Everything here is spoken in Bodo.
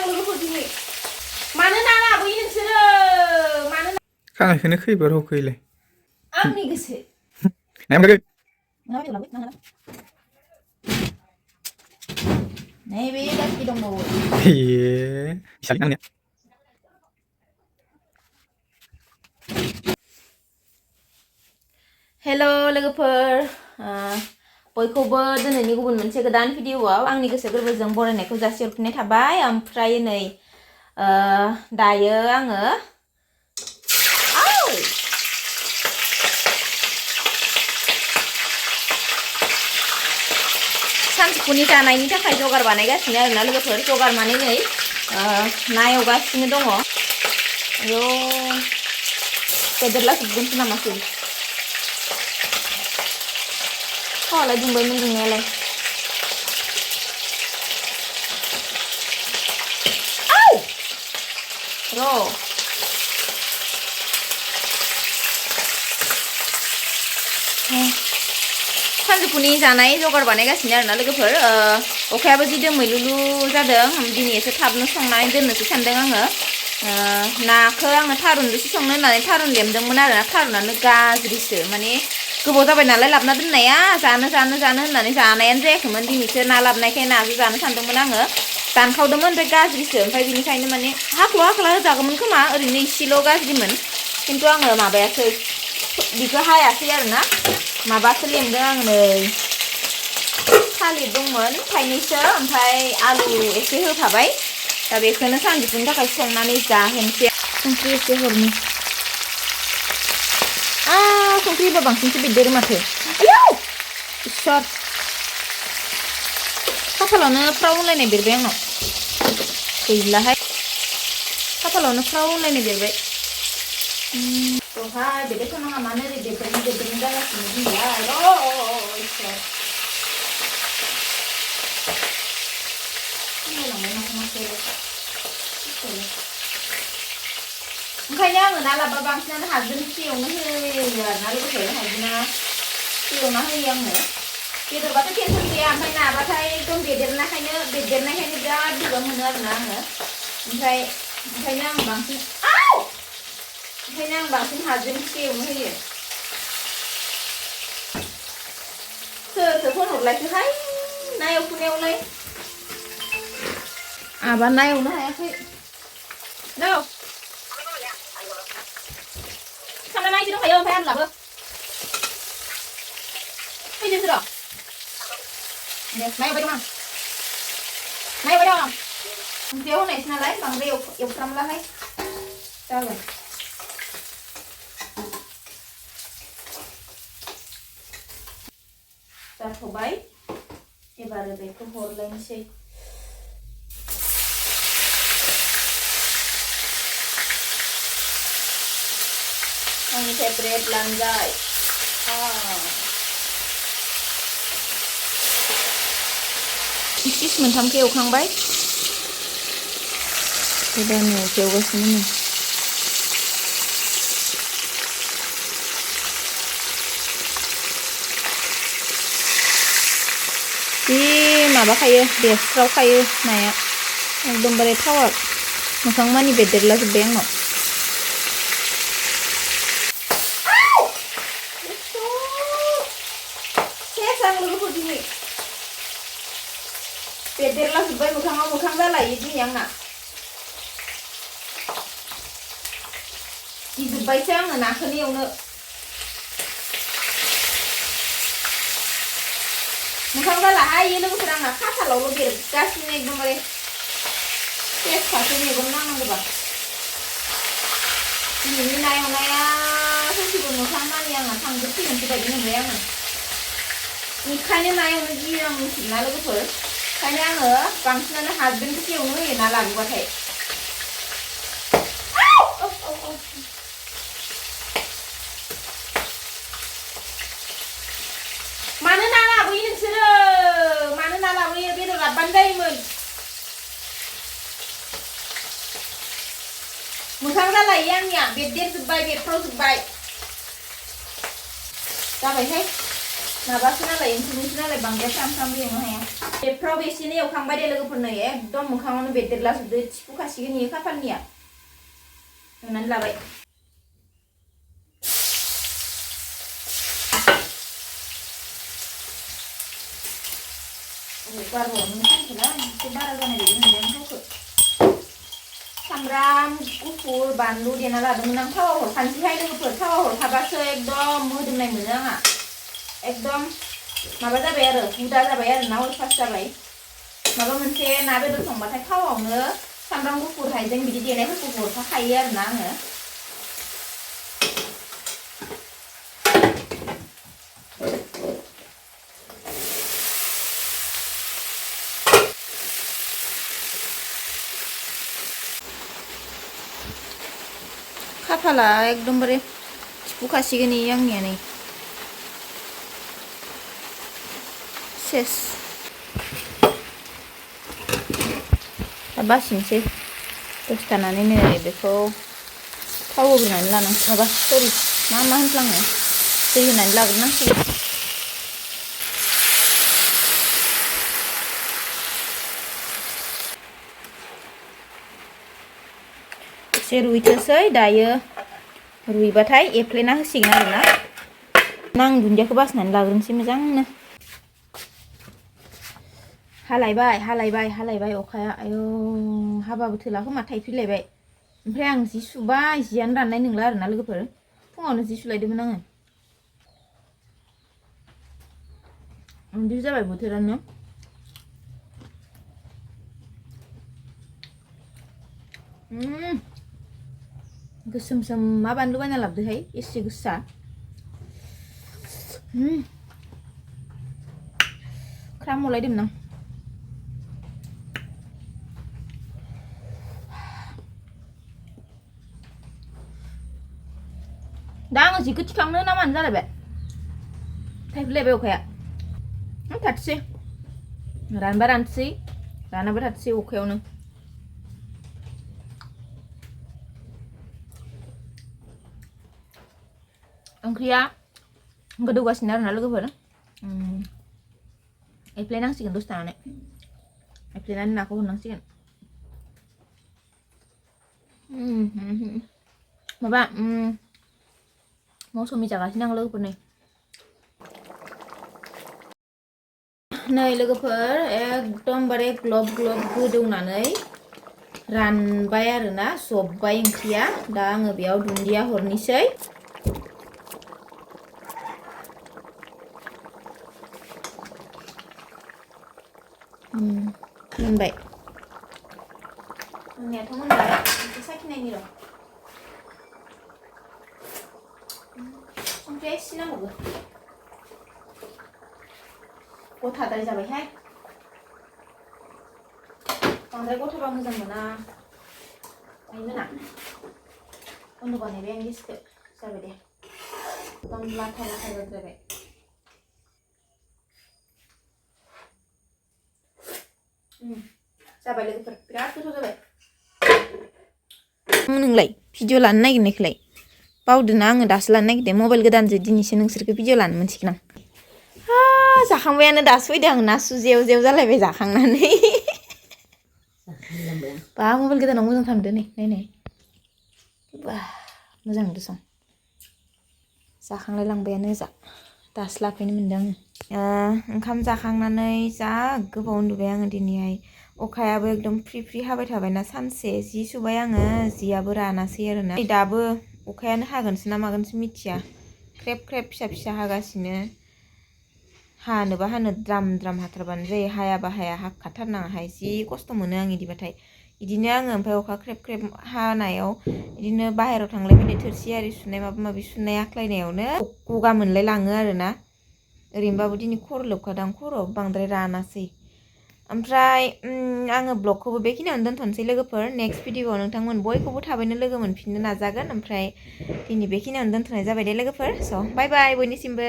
लोगोफोर दिनै मानो ना लाबोयो नोंसोरो मानो खानायखौनो खैबार हखैलाय आंनि गोसो नैबे गासै दंबावो हेल' लोगोफोर बयखौबो दिनैनि गुबुन मोनसे गोदान भिडिअआव आंनि गोसो गोरबोजों बरायनायखौ जासिहरफिननाय थाबाय ओमफ्राय नै दायो आङो सानजौफुनि जानायनि थाखाय जगार बानायगासिनो आरोना लोगोफोर जगार माने नै ना एवगासिनो दङ आयौ बेदरलाजोबगोनसो नामासै थावालाय दुंबायमोन दुंनायालाय सानजौफुनि जानाय जगार बानायगासिनो आरोना लोगोफोर अखायाबो जि दोमैलुलु जादों दिनै एसे थाबनो संनानै दोननोसो सानदों आङो नाखौ आङो थारुनजोंसो संनो होननानै थारुन लेमदोंमोन आरोना थारुनानो गाज्रिसो माने गोबाव जाबाय नालाय लाबोना दोननाया जानो होननानै जानायानो जायाखैमोन दिनैसो ना लाबोनायखाय नाजों जानो सानदोंमोन आङो दानखावदोंमोन ओमफ्राय गाज्रिसो ओमफ्राय बिनिखायनो माने हाख्ला होजागौमोन खोमा ओरैनो इसेल' गाज्रिमोन खिन्थु आङो माबायासै बिखौ हायासै आरोना माबासो लेमदों आं नै थालिर दंमोन थाइनैसो ओमफ्राय आलु एसे होफाबाय दा बेखौनो सानजौफुनि थाखाय संनानै जाहोनोसै संख्रि एसे हरनि संख्रि होबा बांसिनसो बेरदेरो माथो आयौ इसोर खाफालावनो फ्राव होनलायनाय बेरबाय आंनाव गैलाहाय खाफालावनो फ्राव होनलायनाय बेरबाय दहाय बेदेथ' नाङा मानो ओरै बेदेरनो जागासिनो दिनैलाय इसोर ओंखायनो आङो ना लाबा बांसिनानो हासबेन्ड फ्रियावनो होयो आरोना लोगोफोर हासबेन्डआ फ्रियावनो होयो आंनो बेदरबाथ' टेनसन गैया ओमफ्राय नाबाथाय एकदम बेदेरनायखायनो बिराद बोरैबा मोनो आरोना आङो ओंखायनो आं बांसिन हासबेन्ड फ्रियावनो होयो सोरथो फन हरलायखोहाय ना एवफुनायावलाय आबा ना एवनो हायाखै no सामब्राम माइदि दंखायो ओमफ्राय आलु लाबो फैदोसो र' दे ना एवबाय दं ओंख्रियाव होनायसो नालाय बांद्राय एवफ्रामलाहाय जागोन जाथ'बाय एबार बेखौ हरलायनोसै आंनि फेभरेट लानजाय पिस मोनथामखौ एवखांबाय गोदान एवगासिनो नै जि माबाखायो बेस्रावखायो नाया एकदमबारे थावा मोखां मानि बेदेरलाजोब्बाय आंनाव बेदेरलाजोब्बाय मोखाङाव मोखां जालायो दिनै आंना गिजोब्बायसो आङो नाखौनो एवनो मोखां जालाहाय लोगोफोर आंना खाफालावल' बेरगासिनो एकदमबारे टेस्टआसो मेगन नांनांगौबा दिनैनि ना एवनाया ससेबो मोखां मानि आंना थांजोबसिगोनसो बायदि मोनबाय आङो ओंखायनो ना एवनो गियो आं मिथियोना लोगोफोर ओंखायनो आङो बांसिनानो हासबेन्डखौसो एवनो होयो ना लाबोबाथाय मानो ना लाबोयो नोंसोरो मानो ना लाबोयो बेदर लाबोबानो जायोमोन मोखां जालायो आंनिया बेदेरजोब्बाय बेरफ्रावजोब्बाय जाबायहाय माबासो नालाय ओंख्रिनिसो नालाय बांद्राय फ्राम एवनो हाया बेफ्राव एसेनो एवखांबाय दे लोगोफोरनो एकदम मोखाङावनो बेरदेरलाजोबदो थिफुखासिगोन इयो खाफालनिया एवनानै लाबाय गारबावनो सानखोना एसे बारा जानाय बायदि मोनदों थावखौ सामब्राम गुफुर बानलु देना लादोंमोन आं थावाव हरखानोसैहाय लोगोफोर थावाव हरखाबासो एकदम मोदोमनाय मोनो आंहा एकदम माबा जाबाय आरो हुदा जाबाय आरो ना अयफास जाबाय माबा मोनसे ना बेदर संबाथाय थावावनो सामब्राम गुफुर हाइजें बिदि देनायफोरखौ हरफाखायो आरो ना आङो खाफाला एकदमबारे थिफुखासिगोन इयो आंनिया नै सेस दा बासिनोसै दसे थानानै नै बेखौ थाव होग्रोनानै लानांगौ माबा सरि मा होनफ्लाङो दै होनानै लाग्रोनांसिगोन एसे रुइथोसै दायो रुइबाथाय एफ्लेना होसिगोन आरोना आं दुन्दियाखौ बासिनानै लाग्रोनोसै मोजांनो हालायबाय अखाया आयौ हाबाबो थोला खोमा थाइफ्रिलायबाय ओमफ्राय आं जि सुबाय जियानो राननाय नंला आरोना लोगोफोर फुङावनो जि सुलायदोंमोन आङो बिदि जाबाय बोथोरानो गोसोम मा बानलु बायना लाबोदोहाय एसे गोसा ख्राम मलायदोंमोन आं दा आङो जिखौ थिखांनो ना मानो जालायबाय थाइफ्रिलायबाय अखाया थाथोसै रानबा रानसै रानाबा थाथोसै अखायावनो ओंख्रिया गोदौगासिनो आरोना लोगोफोर एफ्लेनांसिगोन दसे थानानै एफ्लेनानै नाखौ हरनांसिगोन माबा मौसुमि जागासिनो आं लोगोफोर नै लोगोफोर एकदमबारे ग्लब गोदौनानै रानबाय आरोना जब्बाय ओंख्रिया दा आङो बेयाव दुन्दिया हरनोसै मोनबाय मोननायाथ' मोनबाय एसे साखिनायनि र' संख्रिया एसे नांबावगौ गथाद्राय जाबायहाय बांद्राय गथाबा मोजां मोना आइमोना बन्द बानायबाय आं गेसखौ जाबाय दे एकदम लाथा जाद्रायबाय जाबाय लोगोफोर बिराद गोथाव जाबाय नोंलाय भिडिअ लानो नागिरनायखौलाय बावदोना आङो दासो लानो नागिरदों मबाइल गोदानजों दिनैसो नोंसोरखौ भिडिअ लानो मोनसिगोन आं जाखांबायानो दासो फैदों आं ना सुजेव जेव जालायबाय जाखांनानै बा मबाइल गोदानाव मोजां थांदो नै नायनाय बा मोजां नुदों सं जाखांलाय लांबायानो जा दासो लाफैनो मोनदों आङो ओंखाम जाखांनानै जा गोबाव उन्दुबाय आङो दिनैहाय अखायाबो एकदम फ्रि हाबाय थाबायना सानसे जि सुबाय आङो जियाबो रानासै आरोना दाबो अखायानो हागोनसो ना मागोनसो मिथिया ख्रेब फिसा हागासिनो हानोबा हानो द्राम हाथारबानो जायो हायाबा हाया हाखाथारनाङाहाय जि खस्थ' मोनो आं इदिबाथाय इदिनो आङो ओमफ्राय अखा ख्रेब हानायाव इदिनो बाहेरायाव थांलाय फैलाय थोरसि आरि सुनाय माबा माबि सुनाय आख्लायनायावनो गगा मोनलाय लाङो आरोना ओरैनोबाबो दिनै खर' लोबखादां खर'आव बांद्राय रानासै ओमफ्राय आङो ब्लगखौबो बेखिनियावनो दोनथ'नोसै लोगोफोर नेक्स्ट भिडिअआव नोंथांमोन बयखौबो थाबैनो लोगो मोनफिननो नाजागोन ओमफ्राय दिनै बेखिनियावनो दोनथ'नाय जाबाय दे लोगोफोर स' बाय बाय बयनिसिमबो